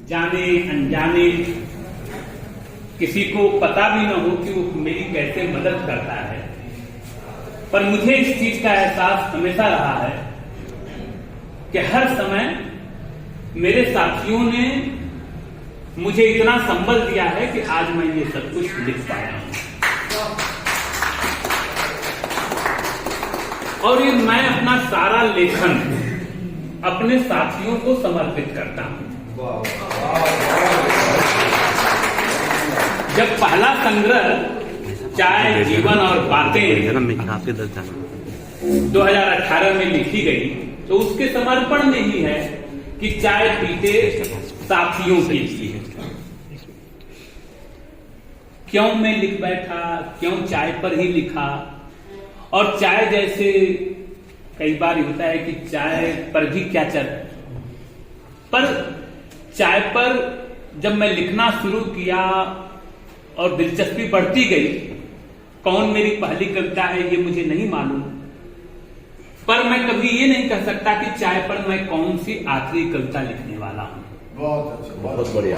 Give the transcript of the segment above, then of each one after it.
जाने अनजाने किसी को पता भी न हो कि वो मेरी कैसे मदद करता है, पर मुझे इस चीज का एहसास हमेशा रहा है कि हर समय मेरे साथियों ने मुझे इतना संबल दिया है कि आज मैं ये सब कुछ लिख पाया हूं। और ये मैं अपना सारा लेखन अपने साथियों को समर्पित करता हूं। जब पहला संग्रह चाय जीवन और बातें 2018 में लिखी गई तो उसके समर्पण में ही है कि चाय पीते साथियों के लिए क्यों मैं लिख बैठा, क्यों चाय पर ही लिखा। और चाय जैसे कई बार होता है कि चाय पर भी क्या चल, पर चाय पर जब मैं लिखना शुरू किया और दिलचस्पी बढ़ती गई, कौन मेरी पहली कविता है ये मुझे नहीं मालूम, पर मैं कभी ये नहीं कह सकता कि चाय पर मैं कौन सी आखिरी कविता लिखने वाला हूं। बहुत अच्छा, बहुत बढ़िया।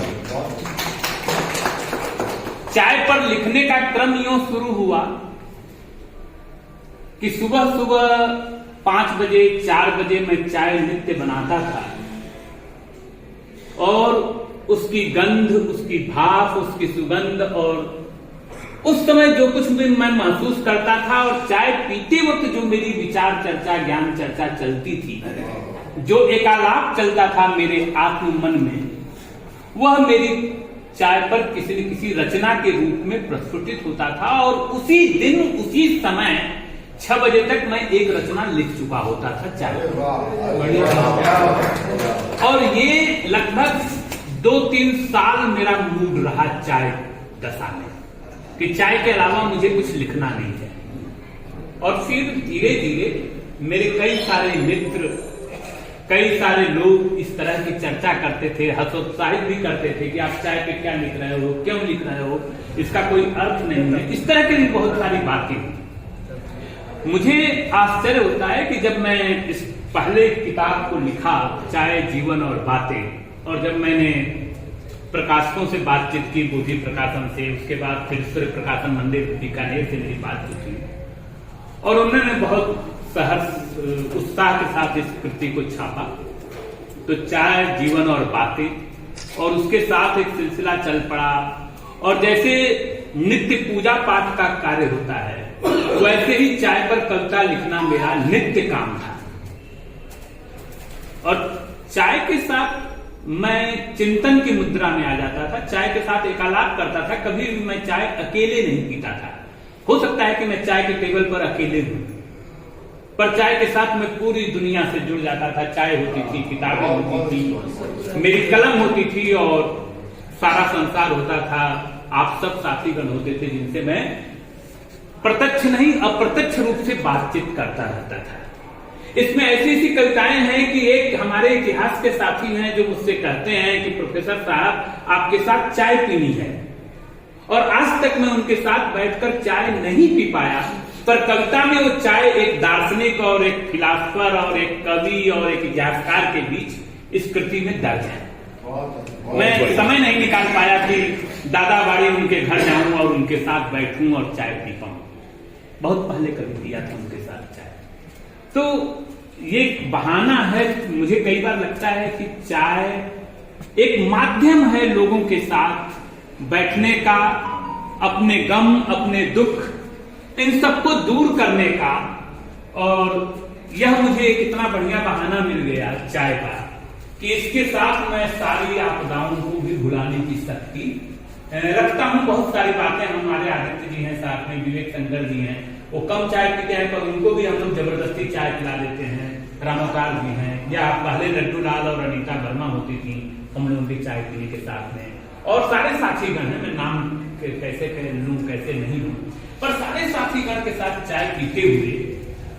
चाय पर लिखने का क्रम यूं शुरू हुआ कि सुबह सुबह 5 बजे 4 बजे मैं चाय नित्य बनाता था और उसकी गंध, उसकी भाप, उसकी सुगंध और उस समय जो कुछ भी मैं महसूस करता था और चाय पीते वक्त जो मेरी विचार चर्चा, ज्ञान चर्चा चलती थी, जो एकालाप चलता था मेरे आत्म मन में, वह मेरी चाय पर किसी न किसी रचना के रूप में प्रस्फुटित होता था। और उसी दिन उसी समय 6 बजे तक मैं एक रचना लिख चुका होता था चाय पर। और ये लगभग 2-3 साल मेरा मूड रहा चाय दशा में कि चाय के अलावा मुझे कुछ लिखना नहीं है। और फिर धीरे धीरे मेरे कई सारे मित्र, कई सारे लोग इस तरह की चर्चा करते थे, हतोत्साहित भी करते थे कि आप चाय पे क्या लिख रहे हो, क्यों लिख रहे हो, इसका कोई अर्थ नहीं है। इस तरह की भी बहुत सारी बातें हुई। मुझे आश्चर्य होता है कि जब मैं इस पहले किताब को लिखा, चाय जीवन और बातें, और जब मैंने प्रकाशकों से बातचीत की, बोधि प्रकाशन से, उसके बाद फिर सूर्य प्रकाशन मंदिर बीकानेर से मेरी बातचीत हुई और उन्होंने बहुत सहर्ष उत्साह के साथ इस कृति को छापा। तो चाय जीवन और बातें, और उसके साथ एक सिलसिला चल पड़ा। और जैसे नित्य पूजा पाठ का कार्य होता है, वैसे ही चाय पर कविता लिखना मेरा नित्य काम था। और चाय के साथ मैं चिंतन की मुद्रा में आ जाता था, चाय के साथ एकालाप करता था। कभी भी मैं चाय अकेले नहीं पीता था। हो सकता है कि मैं चाय के टेबल पर अकेले हूं, पर चाय के साथ मैं पूरी दुनिया से जुड़ जाता था। चाय होती थी, किताबें होती थी, मेरी कलम होती थी और सारा संसार होता था। आप सब साथीगण होते थे जिनसे मैं प्रत्यक्ष नहीं अप्रत्यक्ष रूप से बातचीत करता रहता था। इसमें ऐसी ऐसी कविताएं हैं कि एक हमारे इतिहास के साथी हैं जो मुझसे कहते हैं कि प्रोफेसर साहब आपके साथ चाय पीनी है, और आज तक मैं उनके साथ बैठकर चाय नहीं पी पाया, पर कविता में वो चाय एक दार्शनिक और एक फिलासफर और एक कवि और एक इतिहासकार के बीच इस कृति में दर्ज है। मैं समय नहीं निकाल पाया कि दादाबाड़ी उनके घर जाऊं और उनके साथ बैठूं और चाय पी पाऊं। बहुत पहले कभी दिया था उनके साथ चाय। तो ये बहाना है। मुझे कई बार लगता है कि चाय एक माध्यम है लोगों के साथ बैठने का, अपने गम, अपने दुख, इन सबको दूर करने का। और यह मुझे कितना बढ़िया बहाना मिल गया चाय का कि इसके साथ मैं सारी आपदाओं को भी भुलाने की शक्ति रखता हूं। बहुत सारी बातें हमारे आदित्य जी हैं, साथ में विवेक शंकर जी हैं, वो कम चाय पीते हैं, पर उनको भी हम लोग जबरदस्ती चाय पिला देते हैं। रामाकार भी हैं, या पहले लड्डू लाल और अनीता वर्मा होती थी, हम लोग उनकी चाय पीने के साथ में। और सारे साथीगण हैं, मैं नाम कैसे लूं कैसे नहीं लूं, पर सारे साथीगण के साथ चाय पीते हुए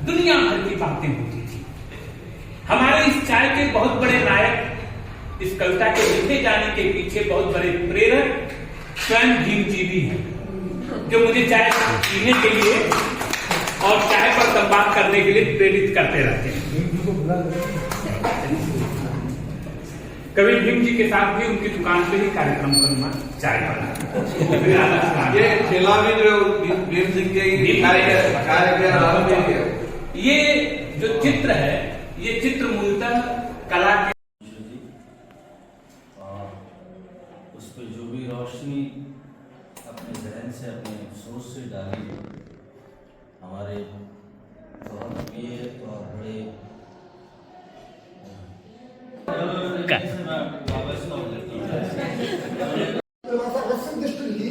दुनिया भर की बातें होती थी। हमारे इस चाय के बहुत बड़े नायक, इस कविता के लिखे जाने के पीछे बहुत बड़े प्रेरक स्वयं भीम जी भी हैं, जो मुझे चाय पीने के लिए और चाय पर संवाद करने के लिए प्रेरित करते रहते हैं। कभी भीम जी के साथ भी उनकी दुकान पे ही कार्यक्रम करूंगा चाय वाला। ये खेला भी जो भीम सिंह के कार्य ये जो चित्र है, ये चित्र मूलतः कला के और उस पर जो भी रोशनी अपने जहन से अपने सोच से डाली हमारे बहुत प्रिय और बड़े दृष्टि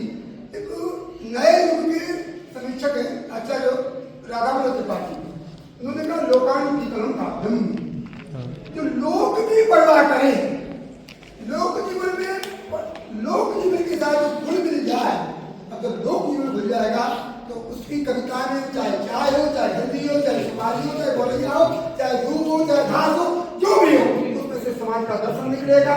एक नए युग के समीक्षक है आचार्य राधामोहन त्रिपाठी। उन्होंने कहा लोकानुकीर्तनम काव्यम, जो लोक की परवाह करें, लोक जीवन में लोक जीवन के साथ जो गुण मिल जाए, अब जब लोक जीवन मिल जाएगा तो उसकी कविता में चाहे चाय हो, चाहे हल्दी हो, चाहे सुपारी हो, चाहे गोलियां हो, चाहे दूध हो, चाहे घास हो, जो भी हो, उसमें से समाज का दर्शन निकलेगा,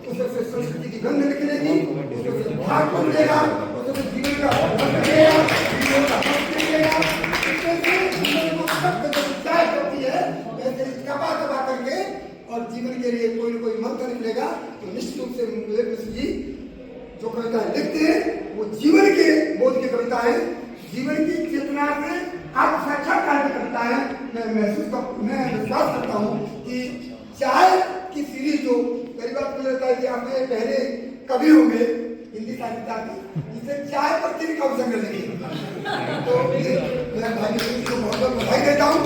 उसमें से संस्कृति की गंध निकलेगी, उसमें से भाग बदलेगा, उसमें से जीवन का निकलेगा, जीवन का निकलेगा, उसमें से जीवन को सख्त जो चाय करती है वैसे कपा कपा करके और जीवन के लिए कोई न कोई मंत्र निकलेगा। तो निश्चित रूप से मिश्र जी जो कविताएं लिखते हैं वो जीवन के बोध की कविता है, जीवन की चेतना से आत्म साक्षात्कार की कविता है। मैं विश्वास करता हूँ कि चाय की सीरीज जो कई बार मुझे लगता है कि आपने पहले कवि होंगे हिंदी साहित्य की, जिसे चाय पर 3 कवि संग्रह लिखे, तो मैं भाई को बहुत बहुत बधाई देता हूँ।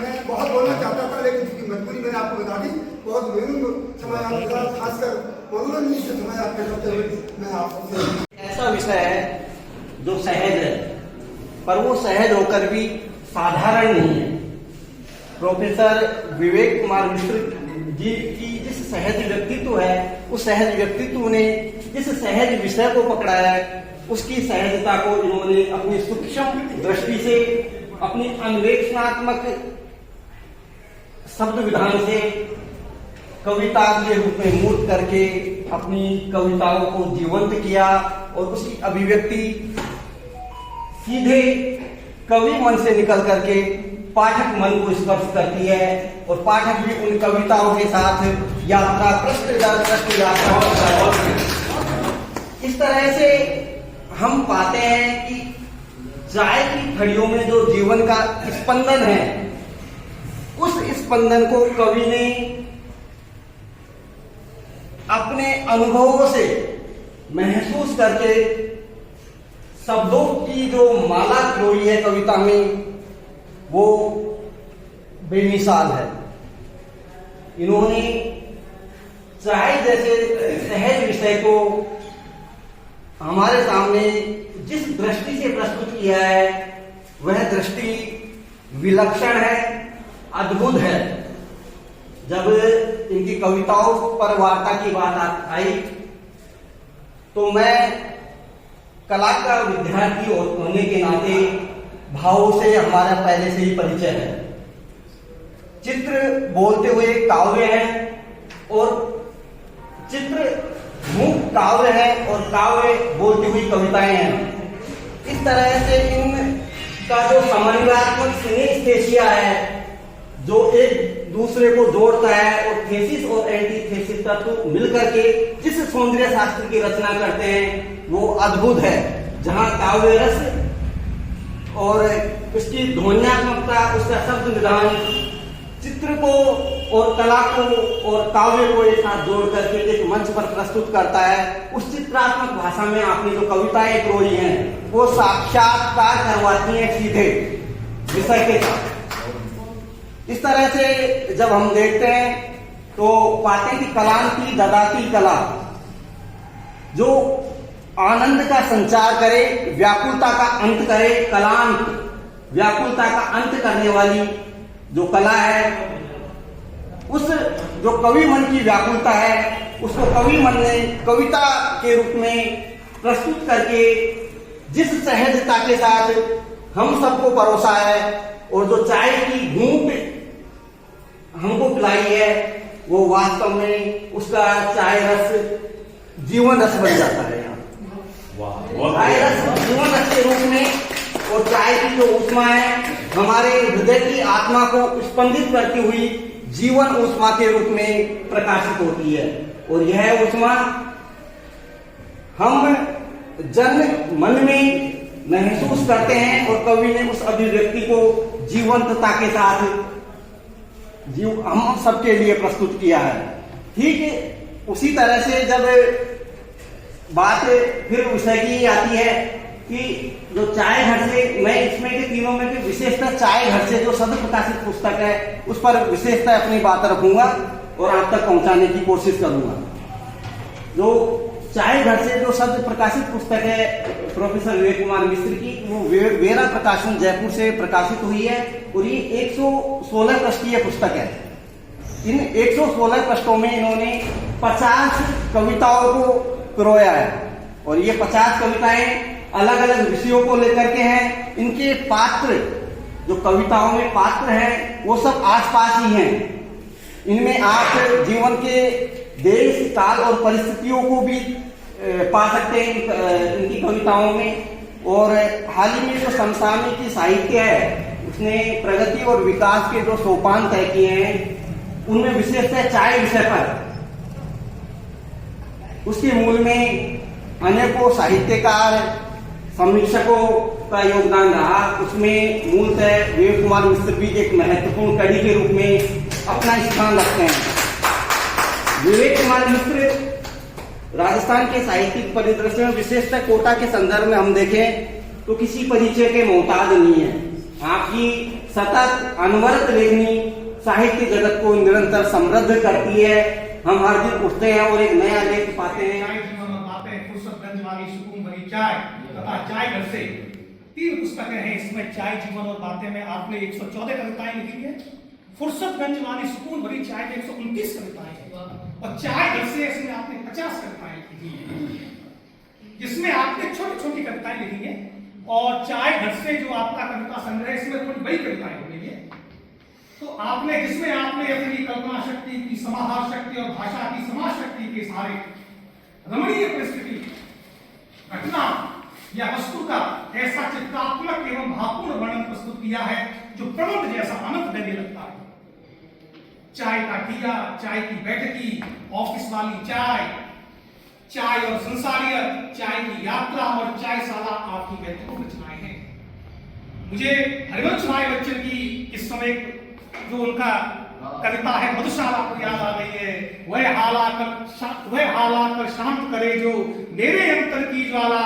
मैं बहुत बोलना चाहता था लेकिन चूंकि मजबूरी मैंने आपको बता दी, बहुत विभिन्न समय आपके साथ खासकर मनोरंजन से समय आपके करते हुए मैं आपसे ऐसा विषय है जो सहज है, पर वो सहज होकर भी साधारण नहीं है। प्रोफेसर विवेक कुमार मिश्र जी की जिस सहज व्यक्तित्व है, उस सहज व्यक्तित्व ने जिस सहज विषय को पकड़ा है, उसकी सहजता को इन्होंने अपनी सूक्ष्म दृष्टि से, अपनी अन्वेषणात्मक शब्द विधान से कविता के रूप में मूर्त करके अपनी कविताओं को जीवंत किया और उसकी अभिव्यक्ति सीधे कवि मन से निकल करके पाठक मन को स्पर्श करती है और पाठक भी उन कविताओं के साथ यात्रा पृष्ठ दर पृष्ठ यात्रा। इस तरह से हम पाते हैं कि चाय की खड़ियों में जो जीवन का स्पंदन है, उस स्पंदन को कवि ने अपने अनुभवों से महसूस करके शब्दों की जो माला पिरोई है कविता में, वो बेमिसाल है। इन्होंने चाय जैसे सहज विषय को हमारे सामने जिस दृष्टि से प्रस्तुत किया है, वह दृष्टि विलक्षण है, अद्भुत है। जब इनकी कविताओं पर वार्ता की बात आई तो मैं कला का विद्यार्थी होने के नाते भावों से हमारा पहले से ही परिचय है। चित्र बोलते हुए काव्य है और चित्र मूक काव्य है और काव्य बोलती हुई कविताएं हैं। इस तरह से इनका जो समन्वयात्मक सिनेस्थेसिया है, जो एक दूसरे को जोड़ता है और थेसिस और एंटीथेसिस तत्व मिलकर के जिस सौंदर्य शास्त्र की रचना करते हैं, वो अद्भुत है। जहां काव्य रस और उसकी ध्वन्यात्मकता, उसका शब्द विधान चित्र को और कला को और काव्य को एक साथ जोड़ करके एक मंच पर प्रस्तुत करता है। उस चित्रात्मक भाषा में आपने जो कविताएं प्रोई हैं, वो साक्षात्कार करवाती हैं सीधे विषय के साथ। इस तरह से जब हम देखते हैं तो पाते हैं कि कलांती ददाती कला, जो आनंद का संचार करे, व्याकुलता का अंत करे। कलांत व्याकुलता का अंत करने वाली जो कला है, उस जो कवि मन की व्याकुलता है, उसको कवि मन ने कविता के रूप में प्रस्तुत करके जिस सहजता के साथ हम सबको परोसा है और जो चाय की घूंट हमको पिलाई है, वो वास्तव में उसका चाय रस जीवन रस बन जाता है। चाय रस जीवन रस के रूप में, और चाय की जो ऊष्मा है हमारे हृदय की आत्मा को स्पंदित करती हुई जीवन ऊष्मा के रूप में प्रकाशित होती है। और यह ऊष्मा हम जन मन में महसूस करते हैं और कवि ने उस अभिव्यक्ति को जीवंतता के साथ हम सबके लिए प्रस्तुत किया है। ठीक उसी तरह से जब बात फिर विषय की आती है कि जो चाय घर से, मैं इसमें के तीनों में की विशेषता चाय घर से जो सद प्रकाशित पुस्तक है उस पर विशेषता अपनी बात रखूंगा और आप तक पहुंचाने की कोशिश करूंगा। जो चाय घर से जो सद प्रकाशित पुस्तक है प्रोफेसर विवेक कुमार मिश्र की, वो वेरा प्रकाशन जयपुर से प्रकाशित हुई है और ये 116 पृष्ठीय पुस्तक है। इन 116 पृष्ठों में इन्होंने 50 कविताओं को पिरोया है और ये 50 कविताएं अलग अलग विषयों को लेकर के हैं। इनके पात्र जो कविताओं में पात्र हैं वो सब आसपास ही हैं। इनमें आप जीवन के देश काल और परिस्थितियों को भी पा सकते हैं इनकी कविताओं में। और हाल ही में जो समसामयिक साहित्य है उसने प्रगति और विकास के जो सोपान तय किए हैं उनमें विशेषतः चाय विषय पर उसके मूल में अनेकों साहित्यकार समीक्षकों का योगदान रहा। उसमें मूलतः विवेक कुमार मिश्र भी एक महत्वपूर्ण कड़ी के रूप में अपना स्थान रखते हैं। विवेक कुमार मिश्र राजस्थान के साहित्यिक परिदृश्य में विशेषतः कोटा के संदर्भ में हम देखें तो किसी परिचय के मोहताज नहीं है। आपकी सतत अनवरत लेखनी साहित्य जगत को निरंतर समृद्ध करती है। हम हर दिन उठते हैं और एक नया लेख पाते हैं। फुर्सतगंज वाली सुकून भरी चाय तथा चाय घर से 3 पुस्तकें हैं इसमें। चाय जीवन और बातें में आपने 114 कविताएं लिखी है। फुर्सतगंज वाली सुकून भरी चाय में 129 कविताएं हैं और चाय घर से इसमें आपने 50 कविताएं लिखी है जिसमें आपने छोटी छोटी कविताएं लिखी है। और चाय घर से जो आपका कविता संग्रह इसमें थोड़ी बड़ी कविताएं हो गई है। तो आपने जिसमें आपने अपनी कल्पना शक्ति की समाहार शक्ति और भाषा की समाज शक्ति के सहारे रमणीय परिस्थिति घटना या वस्तु का ऐसा चित्रात्मक एवं भावपूर्ण वर्णन प्रस्तुत किया है जो प्रबंध जैसा अनंत देने लगता है। चाय का ठिया, चाय की बैठकी, ऑफिस वाली चाय, चाय और संसारियत, चाय की यात्रा और चायशाला आपकी महत्वपूर्ण रचनाएं हैं। मुझे हरिवंश राय बच्चन की इस समय जो उनका कविता है मधुशाला को याद आ गई है। वह हाला कर शांत करे जो मेरे अंतर की ज्वाला,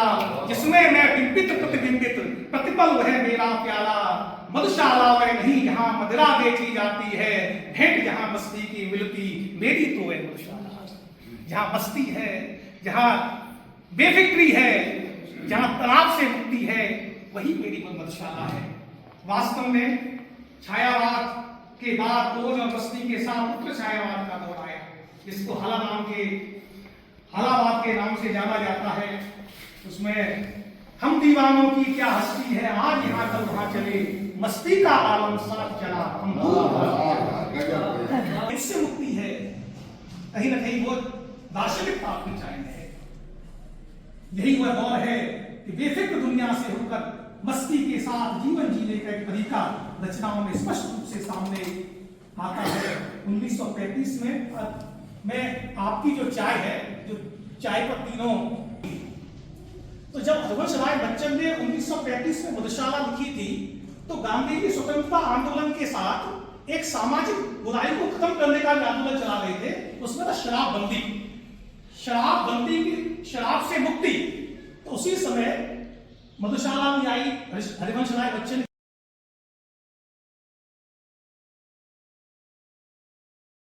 जिसमें मैं बिंबित प्रतिबिंबित प्रतिपल वह मेरा प्याला। मधुशाला वह नहीं जहां मदिरा बेची जाती है, भेंट जहां मस्ती की मिलती मेरी तो वह मधुशाला। जहां मस्ती है, जहां बेफिक्री है, जहां तनाव से मुक्ति है, वही मेरी मधुशाला है। वास्तव में छायावाद के बाद ओज और बस्ती के साथ उत्तर छायावाद का दौर आया जिसको हलावाद के नाम से जाना जाता है। उसमें हम दीवानों की क्या हस्ती है, आज यहाँ कल वहां चले, मस्ती का आलम साथ चला हम इससे मुक्ति है। कहीं ना कहीं वो दार्शनिकता अपनी चाय में है। यही वह दौर है कि बेफिक्र दुनिया से होकर मस्ती के साथ जीवन जीने का एक तरीका रचनाओं में स्पष्ट रूप से सामने आता है। 1935 में मैं आपकी जो चाय है, जो चाय पर तीनों, तो जब हरिवंश राय बच्चन ने 1935 में मधुशाला लिखी थी तो गांधी जी स्वतंत्रता आंदोलन के साथ एक सामाजिक बुराई को खत्म करने का आंदोलन चला रहे थे। उसमें था शराबबंदी, शराब से मुक्ति। तो उसी समय मधुशाला में आई हरिवंश राय बच्चन